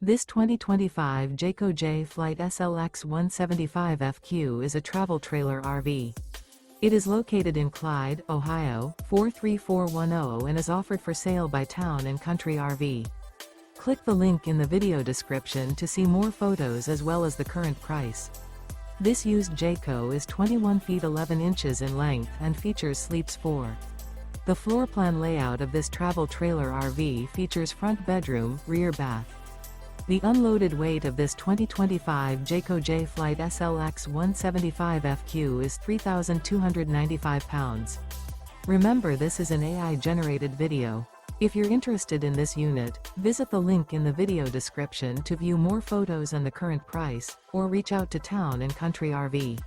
This 2025 Jayco J Flight SLX 175FQ is a travel trailer RV. It is located in Clyde, Ohio, 43410 and is offered for sale by Town & Country RV. Click the link in the video description to see more photos as well as the current price. This used Jayco is 21 feet 11 inches in length and features sleeps 4. The floor plan layout of this travel trailer RV features front bedroom, rear bath. The unloaded weight of this 2025 Jayco J Flight SLX 175FQ is 3,295 pounds. Remember, this is an AI-generated video. If you're interested in this unit, visit the link in the video description to view more photos and the current price, or reach out to Town & Country RV.